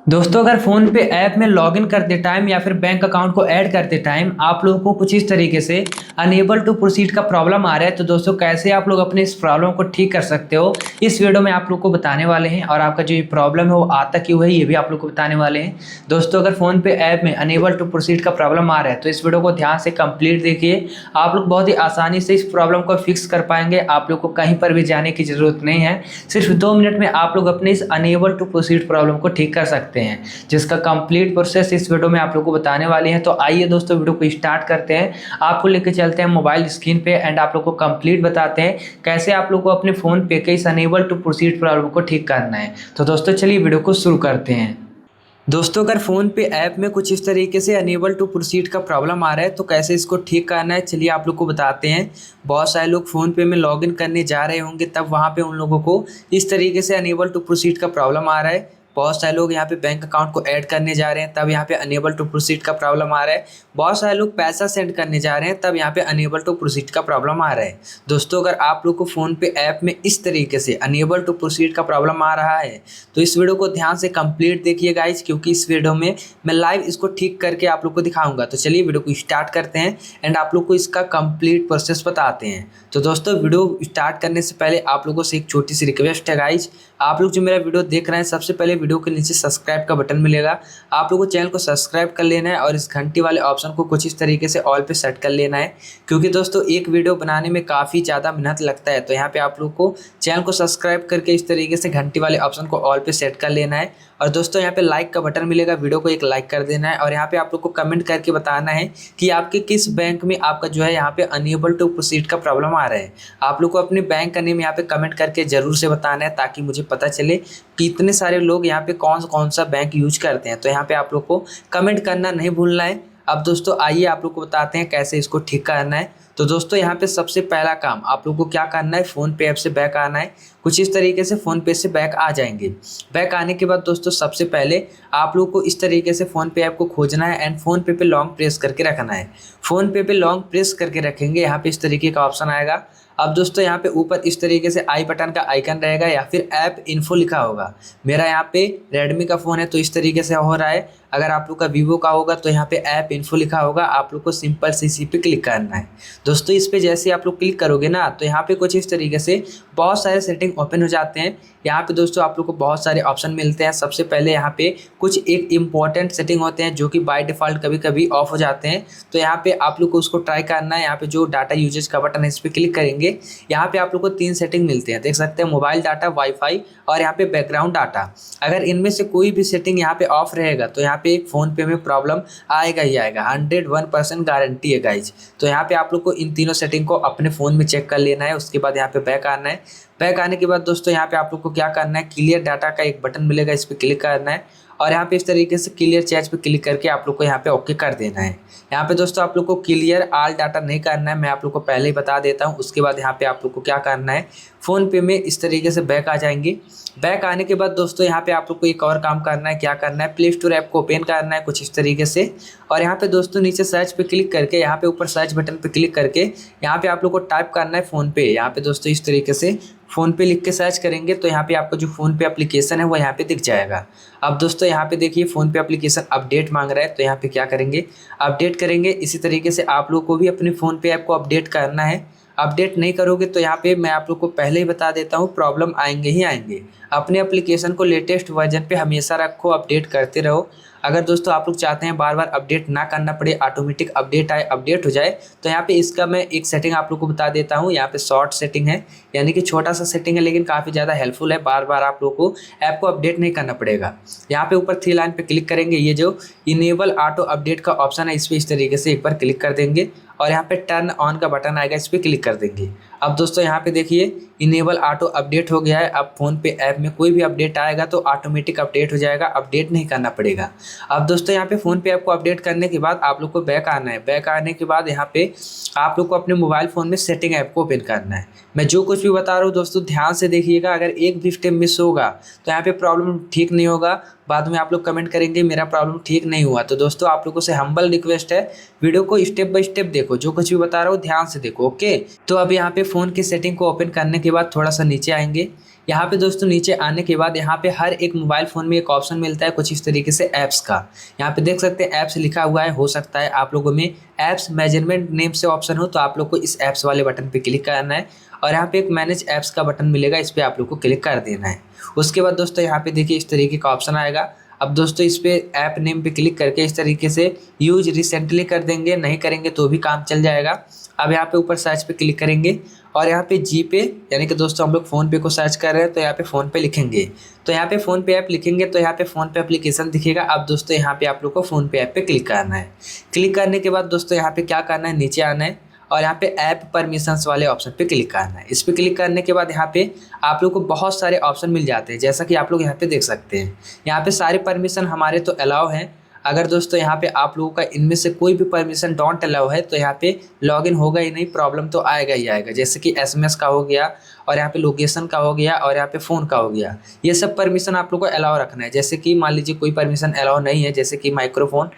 दोस्तों अगर फ़ोन पे ऐप में लॉगिन करते टाइम या फिर बैंक अकाउंट को ऐड करते टाइम आप लोगों को कुछ इस तरीके से अनेबल टू प्रोसीड का प्रॉब्लम आ रहा है, तो दोस्तों कैसे आप लोग अपने इस प्रॉब्लम को ठीक कर सकते हो इस वीडियो में आप लोग को बताने वाले हैं। और आपका जो ये प्रॉब्लम है वो आता क्यों है ये भी आप लोग को बताने वाले हैं। दोस्तों अगर फ़ोन पे ऐप में अनेबल टू प्रोसीड का प्रॉब्लम आ रहा है तो इस वीडियो को ध्यान से कंप्लीट देखिए। आप लोग बहुत ही आसानी से इस प्रॉब्लम को फिक्स कर पाएंगे। आप लोग को कहीं पर भी जाने की ज़रूरत नहीं है, सिर्फ 2 मिनट में आप लोग अपने इस अनेबल टू प्रोसीड प्रॉब्लम को ठीक कर सकते हैं, जिसका कंप्लीट प्रोसेस इस वीडियो में आप लोग को बताने वाले हैं। तो आइए दोस्तों वीडियो को स्टार्ट करते हैं। आपको लेके चलते हैं मोबाइल स्क्रीन पे एंड आप लोग को कंप्लीट बताते हैं कैसे आप लोग को अपने फ़ोन पे के इस अनेबल टू प्रोसीड प्रॉब्लम को ठीक करना है। तो दोस्तों चलिए वीडियो को शुरू करते हैं। दोस्तों अगर फ़ोन पे ऐप में कुछ इस तरीके से अनेबल टू प्रोसीड का प्रॉब्लम आ रहा है तो कैसे इसको ठीक करना है चलिए आप लोग को बताते हैं। बहुत सारे लोग फ़ोन पे में लॉगिन करने जा रहे होंगे तब वहाँ पे उन लोगों को इस तरीके से अनेबल टू प्रोसीड का प्रॉब्लम आ रहा है। बहुत सारे लोग यहाँ पे बैंक अकाउंट को ऐड करने जा रहे हैं तब यहाँ पे अनेबल टू प्रोसीड का प्रॉब्लम आ रहा है। बहुत सारे लोग पैसा सेंड करने जा रहे हैं तब यहाँ पे अनेबल टू प्रोसीड का प्रॉब्लम आ रहा है। दोस्तों अगर आप लोग को फ़ोन पे ऐप में इस तरीके से अनेबल टू प्रोसीड का प्रॉब्लम आ रहा है तो इस वीडियो को ध्यान से कंप्लीट देखिए गाइज, क्योंकि इस वीडियो में मैं लाइव इसको ठीक करके आप लोग को दिखाऊंगा। तो चलिए वीडियो को स्टार्ट करते हैं एंड आप लोग को इसका कंप्लीट प्रोसेस बताते हैं। तो दोस्तों वीडियो स्टार्ट करने से पहले आप लोगों से एक छोटी सी रिक्वेस्ट है गाइज, आप लोग जो मेरा वीडियो देख रहे हैं सबसे पहले वीडियो के नीचे सब्सक्राइब का बटन मिलेगा, आप लोगों को चैनल को सब्सक्राइब कर लेना है और इस घंटी वाले ऑप्शन को कुछ इस तरीके से ऑल पे सेट कर लेना है, क्योंकि दोस्तों एक वीडियो बनाने में काफ़ी ज़्यादा मेहनत लगता है। तो यहाँ पे आप लोग को चैनल को सब्सक्राइब करके इस तरीके से घंटी वाले ऑप्शन को ऑल पे सेट कर लेना है। और दोस्तों यहाँ पे लाइक का बटन मिलेगा, वीडियो को एक लाइक कर देना है और यहाँ पे आप लोग को कमेंट करके बताना है कि आपके किस बैंक में आपका जो है यहाँ पे अनेबल टू प्रोसीड का प्रॉब्लम आ रहा है। आप लोग को अपने बैंक का नेम यहाँ पे कमेंट करके ज़रूर से बताना है ताकि मुझे पता चले कि इतने सारे लोग यहाँ पे कौन कौन सा बैंक यूज करते हैं। तो यहाँ पे आप लोग को कमेंट करना नहीं भूलना है। अब दोस्तों आइए आप लोग को बताते हैं कैसे इसको ठीक करना है। तो दोस्तों यहाँ पे सबसे पहला काम आप लोग को क्या करना है, फ़ोन पे ऐप से बैक आना है। कुछ इस तरीके से फ़ोन पे से बैक आ जाएंगे। बैक आने के बाद दोस्तों सबसे पहले आप लोग को इस तरीके से फ़ोन पे ऐप को खोजना है एंड फ़ोन पे लॉन्ग प्रेस करके रखना है। फ़ोन पे लॉन्ग प्रेस करके रखेंगे, यहाँ पे इस तरीके का ऑप्शन आएगा। अब दोस्तों यहाँ पे ऊपर इस तरीके से आई बटन का आइकन रहेगा या फिर ऐप इन्फो लिखा होगा। मेरा यहाँ पे रेडमी का फ़ोन है तो इस तरीके से हो रहा है। अगर आप लोग का वीवो का होगा तो यहाँ पे ऐप इन्फो लिखा होगा, आप लोग को सिंपल से इसी पे क्लिक करना है। दोस्तों इस पे जैसे आप लोग क्लिक करोगे ना तो यहाँ पे कुछ इस तरीके से बहुत सारे सेटिंग ओपन हो जाते हैं। यहाँ पे दोस्तों आप लोग को बहुत सारे ऑप्शन मिलते हैं। सबसे पहले यहाँ पे कुछ एक इम्पॉर्टेंट सेटिंग होते हैं जो कि बाय डिफ़ॉल्ट कभी कभी ऑफ हो जाते हैं, तो यहाँ पे आप लोग को उसको ट्राई करना है। यहाँ पे जो डाटा यूजेज का बटन है इस पर क्लिक करेंगे, यहाँ पे आप लोग को 3 सेटिंग मिलते हैं, देख सकते हैं, मोबाइल डाटा, वाईफाई और यहाँ पे बैकग्राउंड डाटा। अगर इनमें से कोई भी सेटिंग यहाँ पे ऑफ रहेगा तो यहाँ पे फ़ोन पे में प्रॉब्लम आएगा ही आएगा, 101% गारंटी है गाइज। तो यहाँ पे आप लोग को इन तीनों सेटिंग को अपने फ़ोन में चेक कर लेना है। उसके बाद यहाँ पे बैक आना है। बैक आने के बाद दोस्तों यहाँ पे आप लोग को क्या करना है, क्लियर डाटा का एक बटन मिलेगा, इस पर क्लिक करना है और यहाँ पे इस तरीके से क्लियर चैट पे क्लिक करके आप लोग को यहाँ पे ओके कर देना है। यहाँ पे दोस्तों आप लोग को क्लियर ऑल डाटा नहीं करना है, मैं आप लोग को पहले ही बता देता हूँ। उसके बाद यहाँ पे आप लोग को क्या करना है, फ़ोन पे में इस तरीके से बैक आ जाएंगे। बैक आने के बाद दोस्तों यहाँ पे आप लोग को एक और काम करना है। क्या करना है, प्ले स्टोर ऐप को ओपन करना है कुछ इस तरीके से और यहाँ पे दोस्तों नीचे सर्च पे क्लिक करके यहाँ पे ऊपर सर्च बटन पे क्लिक करके यहाँ पे आप लोग को टाइप करना है फ़ोन पे। यहाँ पे दोस्तों इस तरीके से फ़ोन पे लिख के सर्च करेंगे तो यहाँ पे आपको जो फ़ोन पे एप्लीकेशन है वो यहाँ पे दिख जाएगा। अब दोस्तों यहाँ पे देखिए फ़ोन पे एप्लीकेशन अपडेट मांग रहा है, तो यहाँ पे क्या करेंगे, अपडेट करेंगे। इसी तरीके से आप लोग को भी अपने फ़ोन पे ऐप को अपडेट करना है। अपडेट नहीं करोगे तो यहाँ पे मैं आप लोग को पहले ही बता देता हूँ प्रॉब्लम आएंगे ही आएंगे। अपने एप्लीकेशन को लेटेस्ट वर्जन पे हमेशा रखो, अपडेट करते रहो। अगर दोस्तों आप लोग चाहते हैं बार बार अपडेट ना करना पड़े, ऑटोमेटिक अपडेट आए, अपडेट हो जाए, तो यहाँ पे इसका मैं एक सेटिंग आप लोग को बता देता हूँ। यहाँ पे शॉर्ट सेटिंग है, यानी कि छोटा सा सेटिंग है लेकिन काफ़ी ज़्यादा हेल्पफुल है। बार बार आप लोग को ऐप को अपडेट नहीं करना पड़ेगा। यहाँ पे ऊपर 3 लाइन पे क्लिक करेंगे, ये जो इनेबल ऑटो अपडेट का ऑप्शन है इस पर इस तरीके से एक बार क्लिक कर देंगे और यहाँ पे टर्न ऑन का बटन आएगा, इस पर क्लिक कर देंगे। अब दोस्तों यहाँ पे देखिए इनेबल ऑटो अपडेट हो गया है। अब फ़ोन पे ऐप में कोई भी अपडेट आएगा तो ऑटोमेटिक अपडेट हो जाएगा, अपडेट नहीं करना पड़ेगा। अब दोस्तों यहाँ पे फ़ोन पे ऐप को अपडेट करने के बाद आप लोग को बैक आना है। बैक आने के बाद यहाँ पे आप लोग को अपने मोबाइल फ़ोन में सेटिंग ऐप को ओपन करना है। मैं जो कुछ भी बता रहा हूँ दोस्तों ध्यान से देखिएगा, अगर एक भी स्टेप मिस होगा तो यहाँ पे प्रॉब्लम ठीक नहीं होगा। बाद में आप लोग कमेंट करेंगे मेरा प्रॉब्लम ठीक नहीं हुआ। तो दोस्तों आप लोगों से हम्बल रिक्वेस्ट है, वीडियो को स्टेप बाय स्टेप देखो, जो कुछ भी बता रहा हूँ ध्यान से देखो, ओके। तो अब यहाँ पे फ़ोन की सेटिंग को ओपन करने के बाद थोड़ा सा नीचे आएंगे। यहाँ पे दोस्तों नीचे आने के बाद यहाँ पे हर एक मोबाइल फ़ोन में एक ऑप्शन मिलता है कुछ इस तरीके से ऐप्स का। यहाँ पे देख सकते हैं ऐप्स लिखा हुआ है, हो सकता है आप लोगों में ऐप्स मेजरमेंट नेम से ऑप्शन हो, तो आप लोग को इस ऐप्स वाले बटन पे क्लिक करना है और यहाँ पे एक मैनेज ऐप्स का बटन मिलेगा, इस पर आप लोग को क्लिक कर देना है। उसके बाद दोस्तों यहाँ पे देखिए इस तरीके का ऑप्शन आएगा। अब दोस्तों इस पे ऐप नेम पे क्लिक करके इस तरीके से यूज रिसेंटली कर देंगे, नहीं करेंगे तो भी काम चल जाएगा। अब यहाँ पे ऊपर सर्च पे क्लिक करेंगे और यहाँ पे जी पे, यानी कि दोस्तों हम लोग फ़ोन पे को सर्च कर रहे हैं तो यहाँ पे फ़ोन पे लिखेंगे, तो यहाँ पे फ़ोन पे ऐप लिखेंगे तो यहाँ पे फ़ोन पे एप्लीकेशन दिखेगा। अब दोस्तों यहाँ पे आप लोग को फ़ोन पे ऐप पे क्लिक करना है। क्लिक करने के बाद दोस्तों यहाँ पे क्या करना है, नीचे आना है और यहाँ पे ऐप परमिशंस वाले ऑप्शन पे क्लिक करना है। इस पे क्लिक करने के बाद यहाँ पे आप लोग को बहुत सारे ऑप्शन मिल जाते हैं, जैसा कि आप लोग यहाँ पे देख सकते हैं। यहाँ पे सारे परमिशन हमारे तो अलाउ हैं। अगर दोस्तों यहाँ पे आप लोगों का इनमें से कोई भी परमिशन डोंट अलाउ है तो यहाँ पे लॉगिन होगा ही नहीं, प्रॉब्लम तो आएगा ही आएगा। जैसे कि एसएमएस का हो गया और यहाँ पे लोकेशन का हो गया और यहाँ पे फ़ोन का हो गया, ये सब परमिशन आप लोग को अलाउ रखना है। जैसे कि मान लीजिए कोई परमिशन अलाउ नहीं है, जैसे कि माइक्रोफोन,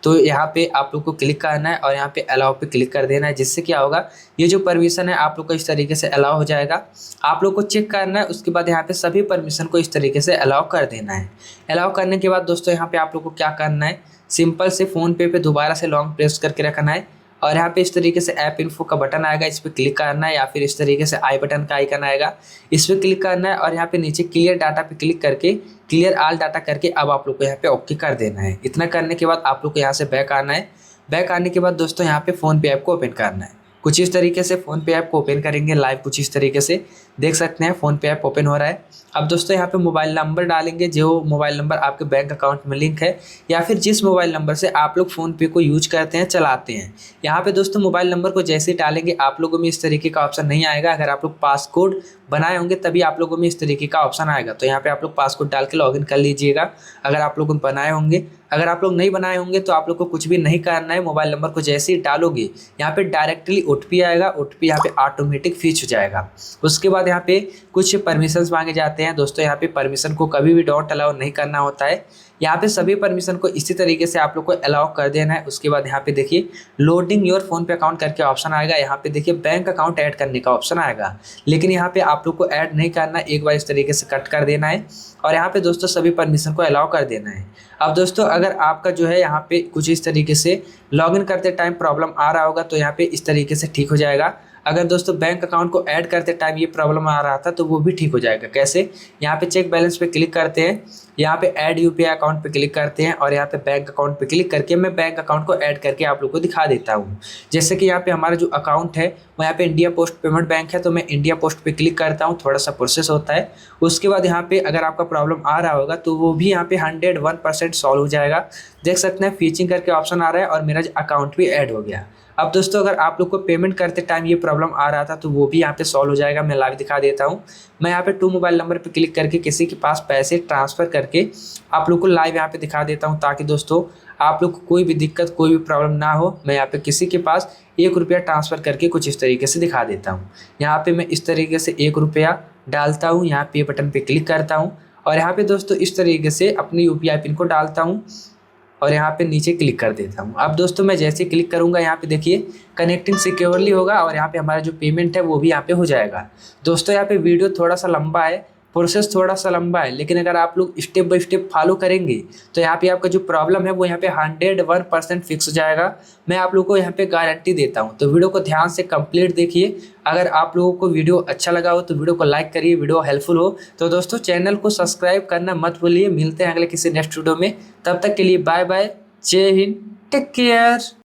तो यहाँ पे आप लोग को क्लिक करना है और यहाँ पे अलाउ पे क्लिक कर देना है, जिससे क्या होगा ये जो परमिशन है आप लोग को इस तरीके से अलाउ हो जाएगा। आप लोग को चेक करना है, उसके बाद यहाँ पे सभी परमिशन को इस तरीके से अलाउ कर देना है। अलाउ करने के बाद दोस्तों यहाँ पे आप लोग को क्या करना है, सिंपल से फ़ोन पे दोबारा से लॉन्ग प्रेस करके रखना है और यहाँ पे इस तरीके से ऐप इन्फो का बटन आएगा, इस पर क्लिक करना है, या फिर इस तरीके से आई बटन का आइकन आएगा, इस पर क्लिक करना है और यहाँ पे नीचे क्लियर डाटा पे क्लिक करके क्लियर ऑल डाटा करके अब आप लोग को यहाँ पे ओके कर देना है। इतना करने के बाद आप लोग को यहाँ से बैक आना है। बैक आने के बाद दोस्तों यहाँ पे फ़ोन पे ऐप को ओपन करना है। कुछ इस तरीके से फ़ोन पे ऐप को ओपन करेंगे लाइव, कुछ इस तरीके से देख सकते हैं फ़ोन पे ऐप ओपन हो रहा है। अब दोस्तों यहाँ पे मोबाइल नंबर डालेंगे, जो मोबाइल नंबर आपके बैंक अकाउंट में लिंक है या फिर जिस मोबाइल नंबर से आप लोग फ़ोन पे को यूज करते हैं, चलाते हैं। यहाँ पे दोस्तों मोबाइल नंबर को जैसे ही डालेंगे आप लोगों में इस तरीके का ऑप्शन नहीं आएगा। अगर आप लोग पासकोड बनाए होंगे तभी आप लोगों में इस तरीके का ऑप्शन आएगा, तो यहाँ पे आप लोग पासकोड डाल के लॉगिन कर लीजिएगा अगर आप लोगों ने बनाए होंगे। अगर आप लोग नहीं बनाए होंगे तो आप लोग को कुछ भी नहीं करना है, मोबाइल नंबर को जैसे ही डालोगे यहाँ पे डायरेक्टली ओटीपी आएगा, ओटीपी यहाँ पे ऑटोमेटिक फीच हो जाएगा। उसके बाद यहाँ पे कुछ परमिशंस मांगे जाते हैं। दोस्तों यहाँ पे परमिशन को कभी भी डोंट अलाउ नहीं करना होता है, यहाँ पे सभी परमिशन को इसी तरीके से आप लोग को अलाउ कर देना है। उसके बाद यहाँ पे देखिए लोडिंग योर फोन पे अकाउंट करके ऑप्शन आएगा, यहाँ पे देखिए बैंक अकाउंट ऐड करने का ऑप्शन आएगा, लेकिन यहाँ पे आप लोग को ऐड नहीं करना, एक बार इस तरीके से कट कर देना है और यहाँ पे दोस्तों सभी परमिशन को अलाउ कर देना है। अब दोस्तों अगर आपका जो है यहाँ पे कुछ इस तरीके से लॉगिन करते टाइम प्रॉब्लम आ रहा होगा तो यहाँ पे इस तरीके से ठीक हो जाएगा। अगर दोस्तों बैंक अकाउंट को ऐड करते टाइम ये प्रॉब्लम आ रहा था तो वो भी ठीक हो जाएगा। कैसे, यहाँ पे चेक बैलेंस पे क्लिक करते हैं, यहाँ पे ऐड यूपीआई अकाउंट पे क्लिक करते हैं और यहाँ पे बैंक अकाउंट पे क्लिक करके मैं बैंक अकाउंट को ऐड करके आप लोग को दिखा देता हूँ। जैसे कि यहाँ पे हमारा जो अकाउंट है वो यहाँ पे इंडिया पोस्ट पेमेंट बैंक है, तो मैं इंडिया पोस्ट पे क्लिक करता हूँ, थोड़ा सा प्रोसेस होता है। उसके बाद यहाँ पे अगर आपका प्रॉब्लम आ रहा होगा तो वो भी यहाँ पे 101% सॉल्व हो जाएगा। देख सकते हैं फीचिंग करके ऑप्शन आ रहा है और मेरा अकाउंट भी ऐड हो गया। अब दोस्तों अगर आप लोग को पेमेंट करते टाइम ये प्रॉब्लम आ रहा था तो वो भी यहाँ पे सॉल्व हो जाएगा। मैं लाइव दिखा देता हूँ। मैं यहाँ पे 2 मोबाइल नंबर पे क्लिक करके किसी के पास पैसे ट्रांसफ़र करके आप लोग को लाइव यहाँ पे दिखा देता हूँ, ताकि दोस्तों आप लोग को कोई भी दिक्कत कोई भी प्रॉब्लम ना हो। मैं यहाँ पे किसी के पास 1 रुपया ट्रांसफ़र करके कुछ इस तरीके से दिखा देता हूँ। यहाँ पे मैं इस तरीके से 1 रुपया डालता हूँ, यहाँ पे बटन पे क्लिक करता हूँ और यहाँ पे दोस्तों इस तरीके से अपनी यूपीआई पिन को डालता हूँ और यहाँ पे नीचे क्लिक कर देता हूँ। अब दोस्तों मैं जैसे क्लिक करूँगा यहाँ पे देखिए कनेक्टिंग सिक्योरली होगा और यहाँ पे हमारा जो पेमेंट है वो भी यहाँ पे हो जाएगा। दोस्तों यहाँ पे वीडियो थोड़ा सा लंबा है, प्रोसेस थोड़ा सा लंबा है, लेकिन अगर आप लोग स्टेप बाय स्टेप फॉलो करेंगे तो यहाँ पे आपका जो प्रॉब्लम है वो यहाँ पे 101% फिक्स हो जाएगा। मैं आप लोगों को यहाँ पे गारंटी देता हूँ। तो वीडियो को ध्यान से कंप्लीट देखिए। अगर आप लोगों को वीडियो अच्छा लगा हो तो वीडियो को लाइक करिए, वीडियो हेल्पफुल हो तो दोस्तों चैनल को सब्सक्राइब करना मत भूलिए। मिलते हैं अगले किसी नेक्स्ट वीडियो में, तब तक के लिए बाय बाय, जय हिंद, टेक केयर।